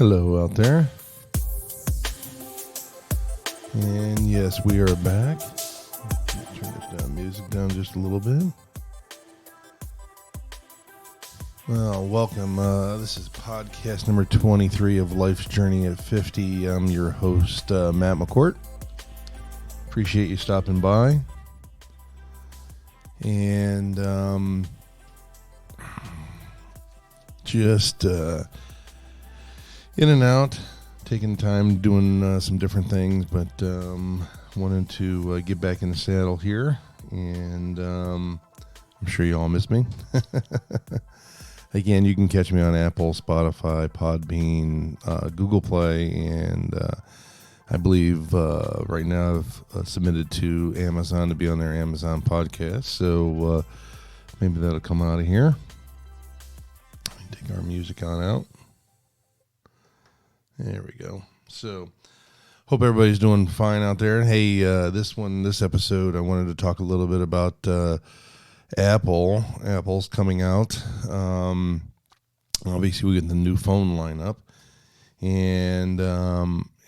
Hello out there. And yes, we are back. Turn this down, music down just a little bit. Well, welcome. This is podcast number 23 of Life's Journey at 50. I'm your host, Matt McCourt. Appreciate you stopping by. And just in and out, taking time, doing some different things, but wanted to get back in the saddle here. And I'm sure you all miss me. Again, you can catch me on Apple, Spotify, Podbean, Google Play, and I believe right now I've submitted to Amazon to be on their Amazon podcast. So maybe that'll come out of here. Let me take our music on out. There we go. So hope everybody's doing fine out there. Hey, this episode, I wanted to talk a little bit about Apple. Apple's coming out. Obviously, we get the new phone lineup, and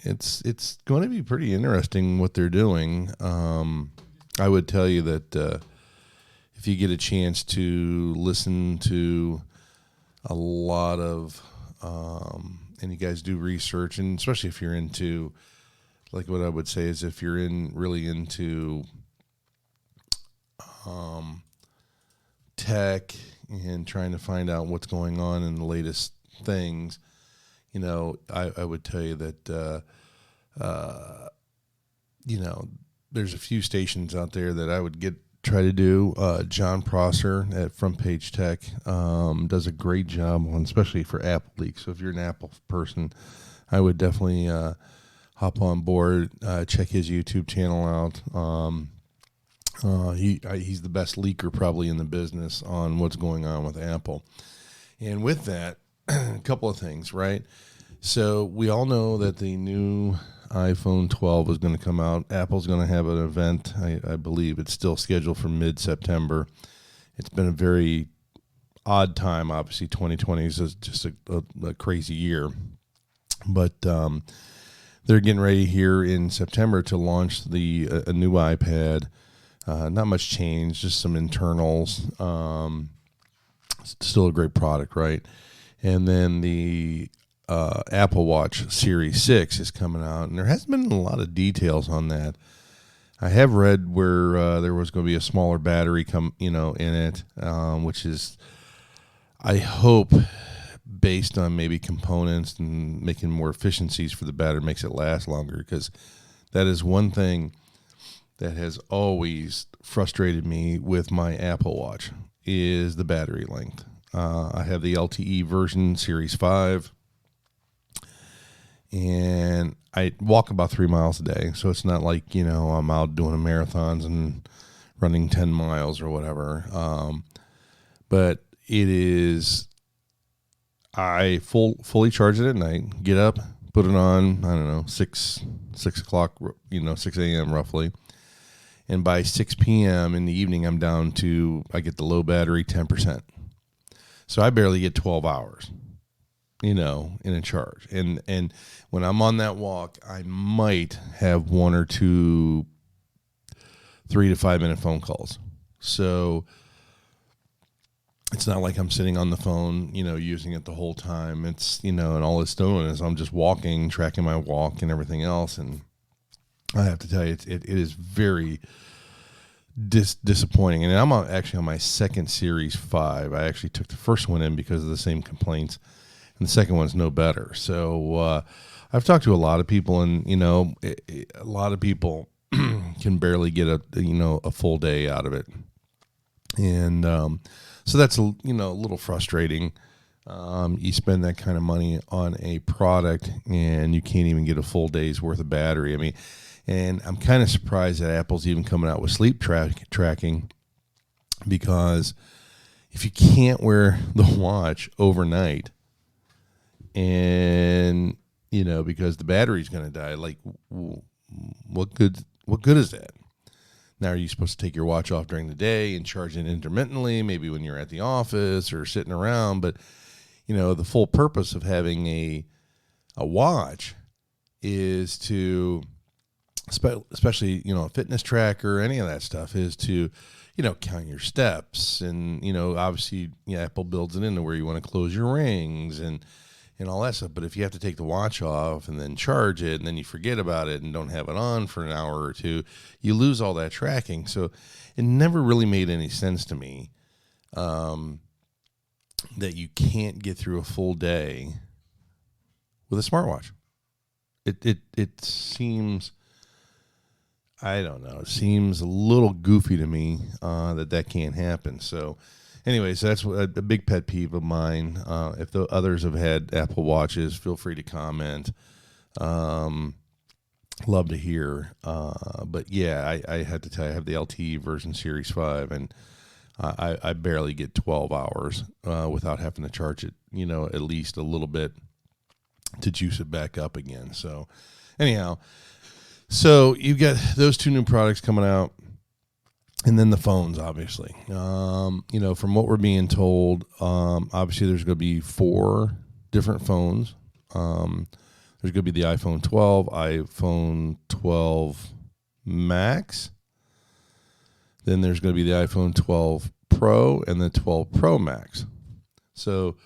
it's going to be pretty interesting what they're doing. I would tell you that if you get a chance to listen to a lot of, and you guys do research, and especially if you're into, like what I would say is if you're really into tech and trying to find out what's going on in the latest things, you know, I would tell you that, you know, there's a few stations out there that I would try to do. John Prosser at Front Page Tech does a great job on, especially for Apple leaks. So if you're an Apple person, I would definitely hop on board, check his YouTube channel out. He's the best leaker probably in the business on what's going on with Apple. And with that, a couple of things, right? So we all know that the new iPhone 12 is going to come out. Apple's going to have an event. I believe it's still scheduled for mid-September. It's been a very odd time. Obviously, 2020 is just a crazy year. But they're getting ready here in September to launch a new iPad. Not much change, just some internals. Still a great product, right? And then the Apple Watch Series 6 is coming out, and there hasn't been a lot of details on that. I have read where there was going to be a smaller battery in it, which is, I hope, based on maybe components and making more efficiencies for the battery, makes it last longer, because that is one thing that has always frustrated me with my Apple Watch is the battery length. I have the LTE version, Series 5, and I walk about 3 miles a day. So it's not like, I'm out doing marathons and running 10 miles or whatever. But it is, I fully charge it at night, get up, put it on, I don't know, 6 o'clock, 6 a.m. roughly. And by 6 p.m. in the evening, I get the low battery 10%. So I barely get 12 hours, in a charge. And when I'm on that walk, I might have one or two 3 to 5 minute phone calls. So it's not like I'm sitting on the phone, using it the whole time. It's, and all it's doing is I'm just walking, tracking my walk and everything else. And I have to tell you, it is very disappointing. And I'm actually on my second Series 5. I actually took the first one in because of the same complaints, and the second one's no better. So I've talked to a lot of people, and a lot of people can barely get a full day out of it, and so that's a little frustrating. You spend that kind of money on a product, and you can't even get a full day's worth of battery. I mean, and I'm kind of surprised that Apple's even coming out with sleep tracking, because if you can't wear the watch overnight, and because the battery's going to die, like, what good is that? Now, are you supposed to take your watch off during the day and charge it intermittently, maybe when you're at the office or sitting around? But, the full purpose of having a A watch is to, especially, a fitness tracker, any of that stuff, is to, count your steps. And, obviously, Apple builds it into where you want to close your rings and all that stuff. But if you have to take the watch off and then charge it and then you forget about it and don't have it on for an hour or two, you lose all that tracking. So it never really made any sense to me that you can't get through a full day with a smartwatch. It seems, I don't know, it seems a little goofy to me that can't happen. So anyways, that's a big pet peeve of mine. If the others have had Apple Watches, feel free to comment. Love to hear. But yeah, I had to tell you, I have the LTE version Series 5, and I barely get 12 hours without having to charge it, at least a little bit to juice it back up again. So anyhow, so you've got those two new products coming out. And then the phones, obviously. From what we're being told, obviously there's going to be 4 different phones. There's going to be the iPhone 12, iPhone 12 Max. Then there's going to be the iPhone 12 Pro and the 12 Pro Max. So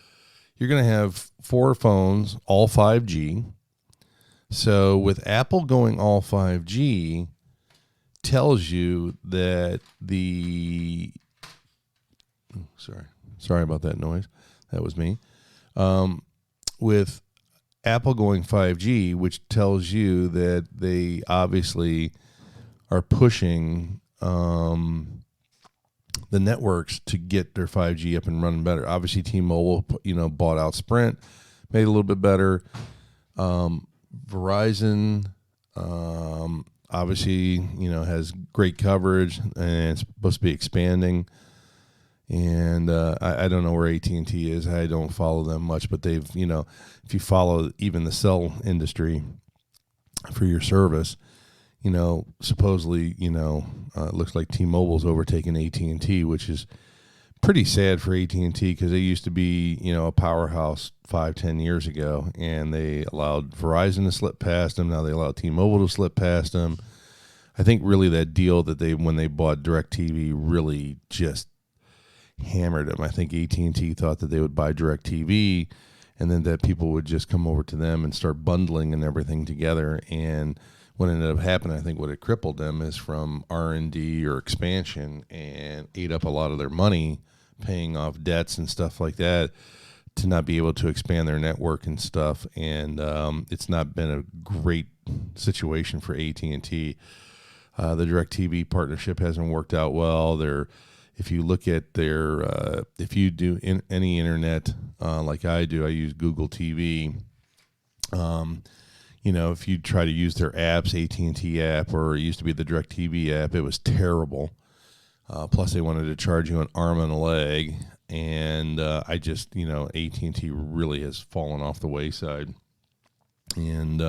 you're going to have 4 phones, all 5G. So with Apple going all 5G, tells you that sorry about that noise. That was me. With Apple going 5G, which tells you that they obviously are pushing the networks to get their 5G up and running better. Obviously, T-Mobile, bought out Sprint, made it a little bit better. Verizon, obviously, has great coverage and it's supposed to be expanding. And I don't know where AT&T is. I don't follow them much, but they've, if you follow even the cell industry for your service, supposedly, it looks like T-Mobile's overtaken AT&T, which is pretty sad for AT&T because they used to be, a powerhouse 5-10 years ago, and they allowed Verizon to slip past them. Now they allow T-Mobile to slip past them. I think really that deal that when they bought DirecTV really just hammered them. I think AT&T thought that they would buy DirecTV and then that people would just come over to them and start bundling and everything together. And what ended up happening, I think what it crippled them is from R&D or expansion and ate up a lot of their money paying off debts and stuff like that to not be able to expand their network and stuff. And it's not been a great situation for AT&T. The DirecTV partnership hasn't worked out well. If you look at if you do any internet like I do, I use Google TV. If you try to use their apps, AT&T app, or it used to be the DirecTV app, it was terrible. Plus, they wanted to charge you an arm and a leg, and I just, AT&T really has fallen off the wayside. And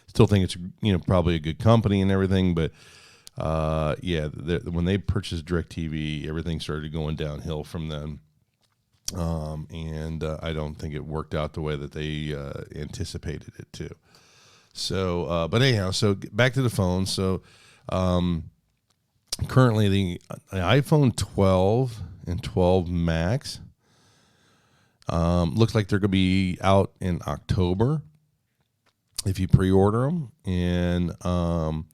still think it's, probably a good company and everything, but when they purchased DirecTV, everything started going downhill from them. And I don't think it worked out the way that they anticipated it to. So, but anyhow, so back to the phone. So, currently the iPhone 12 and 12 Max looks like they're going to be out in October if you pre-order them. And now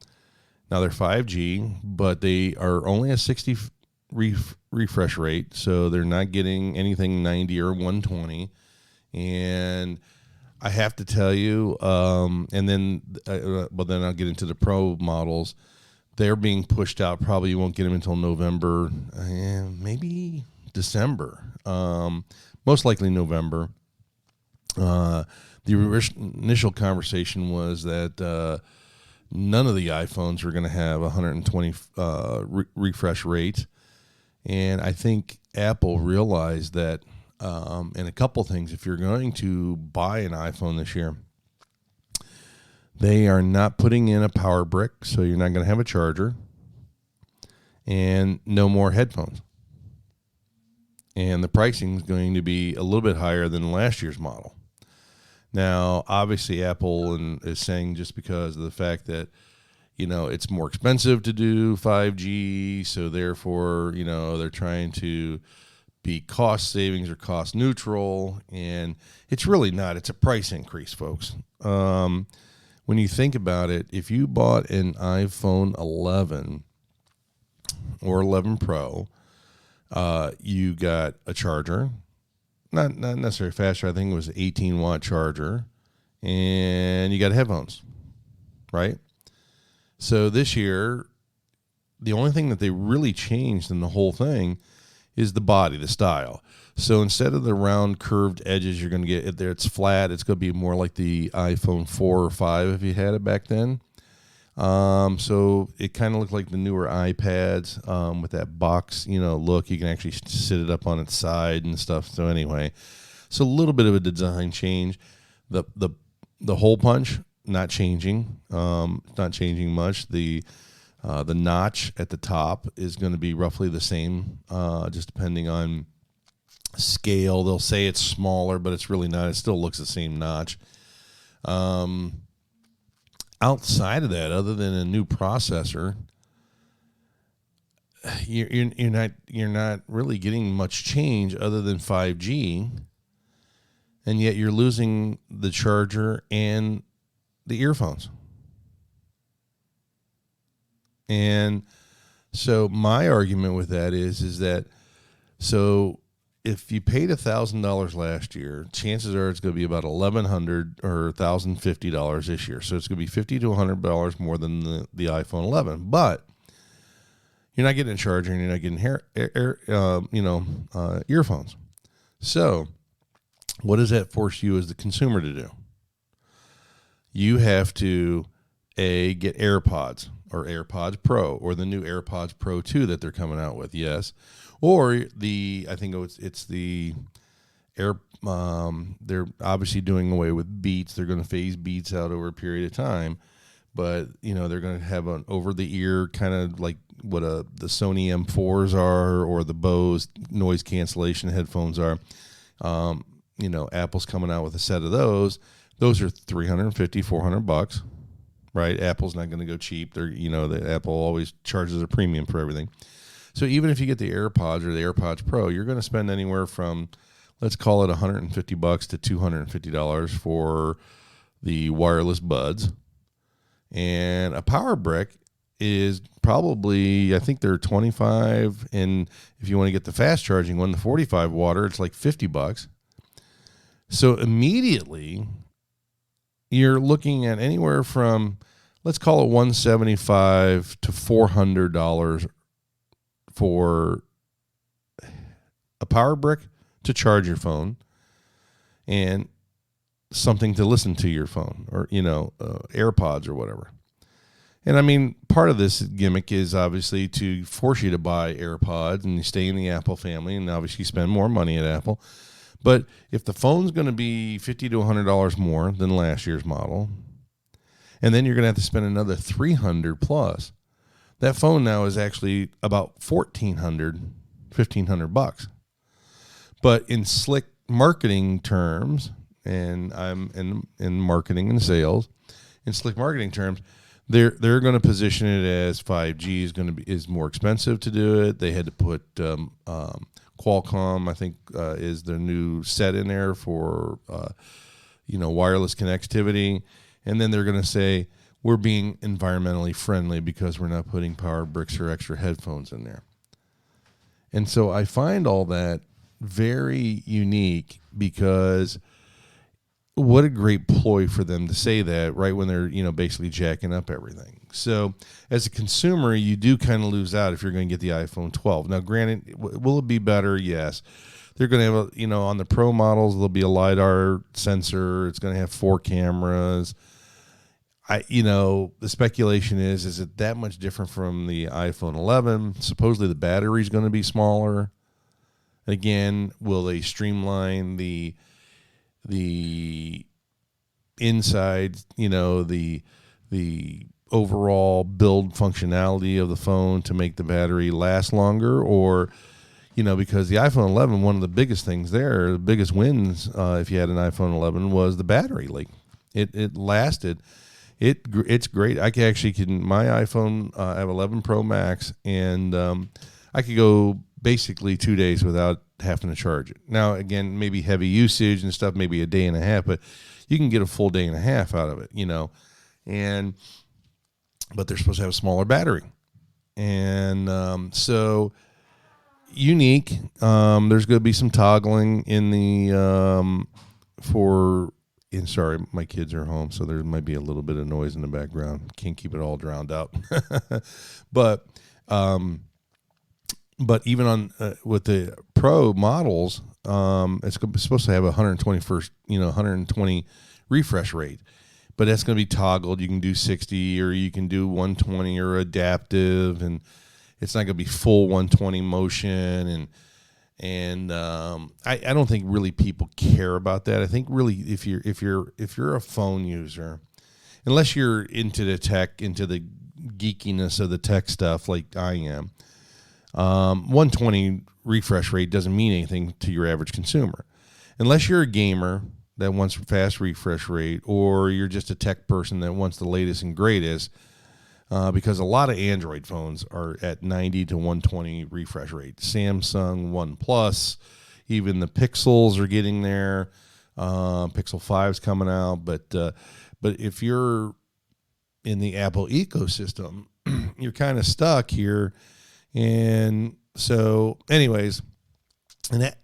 they're 5G, but they are only a 60 refresh rate, so they're not getting anything 90 or 120. And I have to tell you, and then I'll get into the Pro models. They're being pushed out. Probably you won't get them until November, maybe December. Most likely November. The initial conversation was that none of the iPhones are going to have 120 refresh rate. And I think Apple realized that, and a couple things, if you're going to buy an iPhone this year, they are not putting in a power brick, so you're not going to have a charger, and no more headphones. And the pricing is going to be a little bit higher than last year's model. Now, obviously, Apple is saying just because of the fact that it's more expensive to do 5G, so therefore they're trying to be cost savings or cost neutral, and it's really not. It's a price increase, folks. When you think about it, if you bought an iPhone 11 or 11 Pro, you got a charger, not necessarily faster. I think it was an 18-watt charger, and you got headphones, right? So this year, the only thing that they really changed in the whole thing is the body, the style. So instead of the round curved edges, you're going to get it there. It's flat. It's going to be more like the iPhone 4 or 5 if you had it back then. So it kind of looked like the newer iPads with that box, look. You can actually sit it up on its side and stuff. So anyway, so a little bit of a design change. The hole punch not changing. Not changing much. The notch at the top is going to be roughly the same, just depending on scale. They'll say it's smaller, but it's really not. It still looks the same notch. Outside of that, other than a new processor, you're not really getting much change other than 5G, and yet you're losing the charger and the earphones. And so my argument with that is that, so if you paid $1,000 last year, chances are it's going to be about $1,100 or $1,050 this year. So it's going to be $50 to $100 more than the iPhone 11. But you're not getting a charger and you're not getting earphones. So what does that force you as the consumer to do? You have to get AirPods or AirPods Pro or the new AirPods Pro 2 that they're coming out with. Yes. Or I think it's the Air. They're obviously doing away with Beats. They're going to phase Beats out over a period of time, but they're going to have an over-the-ear kind of like what the Sony M4s are, or the Bose noise cancellation headphones are. Apple's coming out with a set of those. Those are $350, $400, right? Apple's not going to go cheap. The Apple always charges a premium for everything. So even if you get the AirPods or the AirPods Pro, you're going to spend anywhere from, let's call it $150 to $250 for the wireless buds. And a power brick is probably, I think they're $25, and if you want to get the fast charging one, the 45 water, it's like $50. So immediately you're looking at anywhere from, let's call it $175 to $400 for a power brick to charge your phone and something to listen to your phone, or AirPods or whatever. And I mean, part of this gimmick is obviously to force you to buy AirPods and you stay in the Apple family and obviously spend more money at Apple. But if the phone's going to be $50 to $100 more than last year's model, and then you're going to have to spend another $300 plus, that phone now is actually about $1,500 But in slick marketing terms, and I'm in marketing and sales, in slick marketing terms, they're going to position it as 5G is more expensive to do it. They had to put Qualcomm, I think, is their new set in there for wireless connectivity, and then they're going to say, we're being environmentally friendly because we're not putting power bricks or extra headphones in there. And so I find all that very unique, because what a great ploy for them to say that right when they're, basically jacking up everything. So as a consumer, you do kind of lose out if you're going to get the iPhone 12. Now, granted, will it be better? Yes. They're going to have, on the Pro models, there'll be a LiDAR sensor. It's going to have 4 cameras. The speculation is it that much different from the iPhone 11? Supposedly the battery's going to be smaller. Again, will they streamline the inside, the overall build functionality of the phone to make the battery last longer? Or, because the iPhone 11, one of the biggest things there, the biggest wins, if you had an iPhone 11, was the battery. Like it lasted. It's great. I can my iPhone, I have 11 Pro Max, and I could go basically 2 days without having to charge it. Now, again, maybe heavy usage and stuff, maybe a day and a half, but you can get a full day and a half out of it, but they're supposed to have a smaller battery. And so unique. There's going to be some toggling in the sorry, my kids are home, so there might be a little bit of noise in the background. Can't keep it all drowned out. But even on with the Pro models, it's supposed to have 120 refresh rate, but that's going to be toggled. You can do 60 or you can do 120 or adaptive, and it's not going to be full 120 motion. And I don't think really people care about that. I think really if you're a phone user, unless you're into the tech, into the geekiness of the tech stuff like I am, 120 refresh rate doesn't mean anything to your average consumer. Unless you're a gamer that wants fast refresh rate, or you're just a tech person that wants the latest and greatest, because a lot of Android phones are at 90 to 120 refresh rate. Samsung, OnePlus, even the Pixels are getting there. Pixel 5's coming out, but if you're in the Apple ecosystem, you're kind of stuck here. And so, anyways,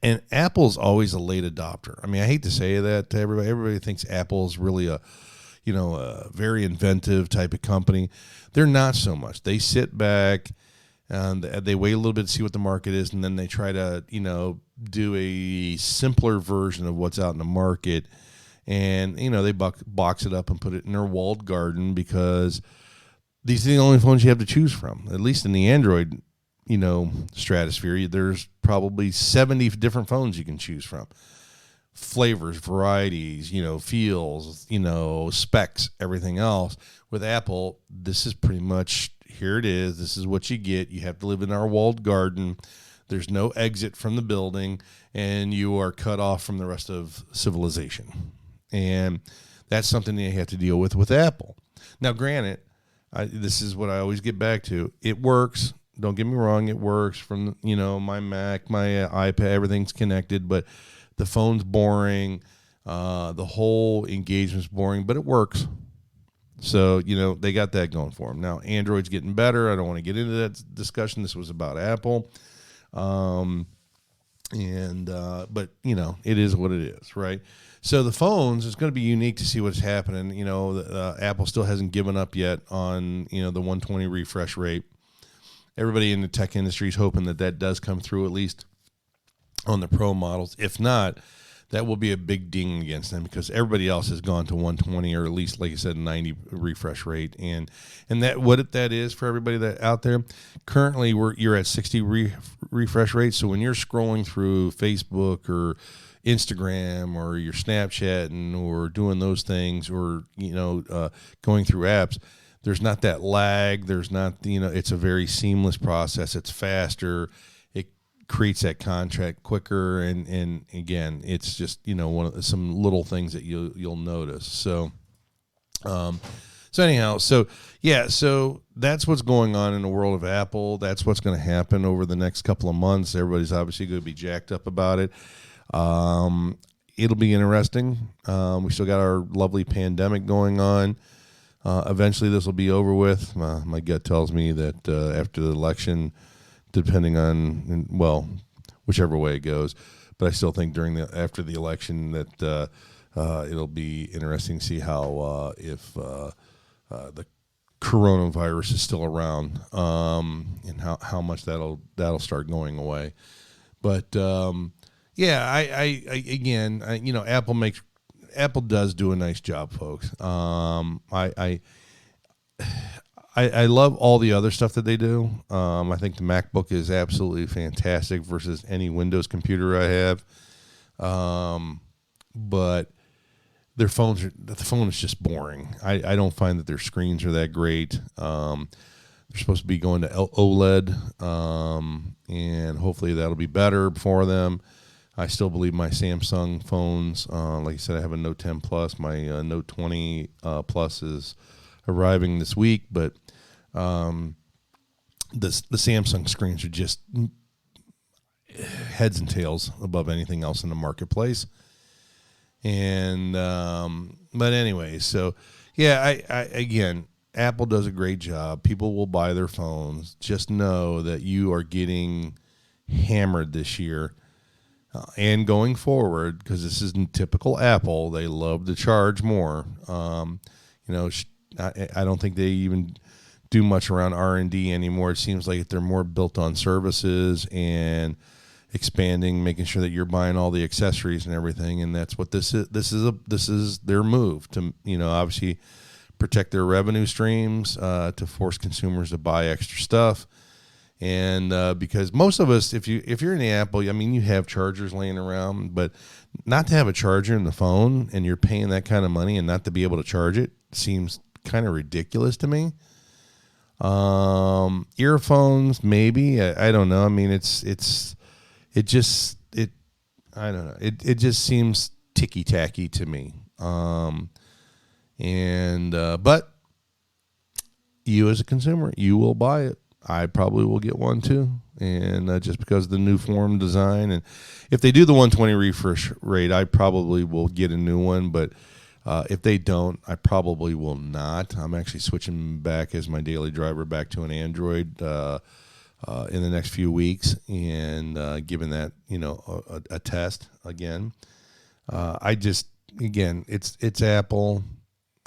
and Apple's always a late adopter. I mean, I hate to say that to everybody. Everybody thinks Apple's really a very inventive type of company. They're not so much. They sit back and they wait a little bit to see what the market is, and then they try to, do a simpler version of what's out in the market. And, they box it up and put it in their walled garden, because these are the only phones you have to choose from. At least in the Android, stratosphere, there's probably 70 different phones you can choose from. Flavors, varieties, feels, specs, everything else. With Apple, this is pretty much, here it is. This is what you get. You have to live in our walled garden. There's no exit from the building, and you are cut off from the rest of civilization. And that's something that you have to deal with Apple. Now, granted, this is what I always get back to. It works. Don't get me wrong. It works from, my Mac, my iPad, everything's connected, but the phone's boring. The whole engagement's boring, but it works. So, they got that going for them. Now, Android's getting better. I don't want to get into that discussion. This was about Apple. But, it is what it is, right? So the phones, it's going to be unique to see what's happening. Apple still hasn't given up yet on, the 120 refresh rate. Everybody in the tech industry is hoping that does come through, at least on the Pro models. If not, that will be a big ding against them, because everybody else has gone to 120, or at least, like I said, 90 refresh rate. And that what that is for everybody that out there. Currently, you're at 60 refresh rate. So when you're scrolling through Facebook or Instagram, or you're Snapchatting, or doing those things, or going through apps, there's not that lag. There's not, it's a very seamless process. It's faster. It creates that contract quicker. And again, it's just, some little things that you'll notice. So anyhow, so that's what's going on in the world of Apple. That's what's going to happen over the next couple of months. Everybody's obviously going to be jacked up about it. It'll be interesting. We still got our lovely pandemic going on. Eventually this will be over with. My gut tells me that after the election, depending on, whichever way it goes, but I still think after the election that it'll be interesting to see how if the coronavirus is still around, and how much that'll start going away. But Apple does do a nice job, folks. I love all the other stuff that they do. I think the MacBook is absolutely fantastic versus any Windows computer I have. But the phone is just boring. I don't find that their screens are that great. They're supposed to be going to OLED, and hopefully that'll be better for them. I still believe my Samsung phones, like I said, I have a Note 10 Plus. My Note 20 Plus is arriving this week, but the Samsung screens are just heads and tails above anything else in the marketplace. And but anyway, so yeah, I again, Apple does a great job. People will buy their phones. Just know that you are getting hammered this year. And going forward, because this isn't typical Apple, they love to charge more. I don't think they even do much around R&D anymore. It seems like they're more built on services and expanding, making sure that you're buying all the accessories and everything. And that's what this is. This is their move to, obviously protect their revenue streams, to force consumers to buy extra stuff. And because most of us, if you're in the Apple, you have chargers laying around, but not to have a charger in the phone and you're paying that kind of money and not to be able to charge it seems kind of ridiculous to me. Earphones, maybe. I don't know. I don't know. It just seems ticky tacky to me. But you as a consumer, you will buy it. I probably will get one too, and just because of the new form design. And if they do the 120 refresh rate, I probably will get a new one. But if they don't, I probably will not. I'm actually switching back as my daily driver back to an Android in the next few weeks, and giving that a test again. It's Apple.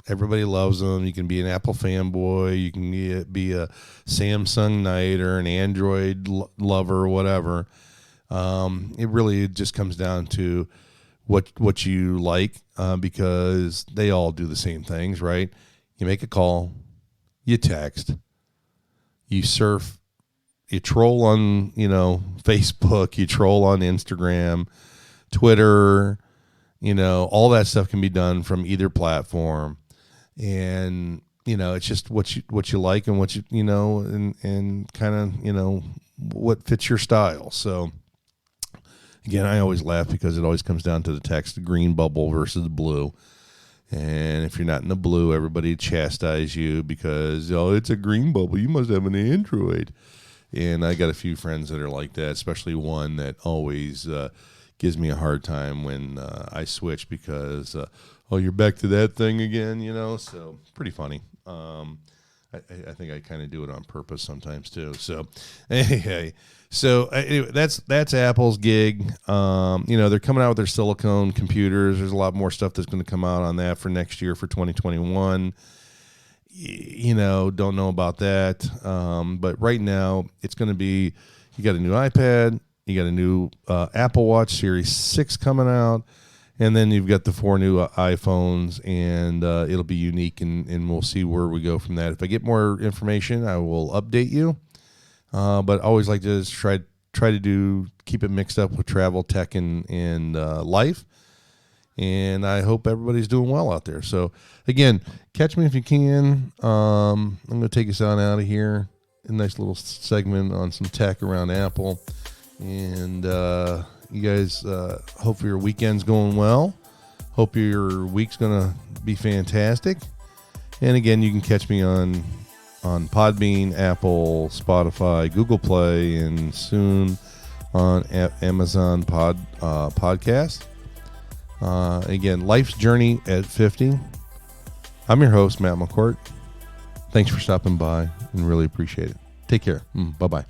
Everybody loves them. You can be an Apple fanboy. You can be a Samsung knight or an Android lover or whatever. It really just comes down to what you like, because they all do the same things, right? You make a call, you text, you surf, you troll on Facebook, you troll on Instagram, Twitter. All that stuff can be done from either platform. And it's just what you like and what and kind of what fits your style. So again, I always laugh because it always comes down to the text, the green bubble versus the blue. And if you're not in the blue, everybody chastise you because it's a green bubble, you must have an Android. And I got a few friends that are like that, especially one that always gives me a hard time when I switch because you're back to that thing again, so pretty funny. I think I kind of do it on purpose sometimes too. So anyway, that's Apple's gig. They're coming out with their silicone computers. There's a lot more stuff that's going to come out on that for next year, for 2021. Don't know about that. But right now it's going to be, you got a new iPad, you got a new Apple Watch Series 6 coming out. And then you've got the 4 new iPhones, and it'll be unique, and we'll see where we go from that. If I get more information, I will update you. But I always like to just try to keep it mixed up with travel, tech, and life. And I hope everybody's doing well out there. So, again, catch me if you can. I'm going to take us on out of here. A nice little segment on some tech around Apple. And you guys, hope your weekend's going well. Hope your week's going to be fantastic. And again, you can catch me on Podbean, Apple, Spotify, Google Play, and soon on Amazon Podcast. Again, Life's Journey at 50. I'm your host, Matt McCourt. Thanks for stopping by and really appreciate it. Take care. Bye-bye.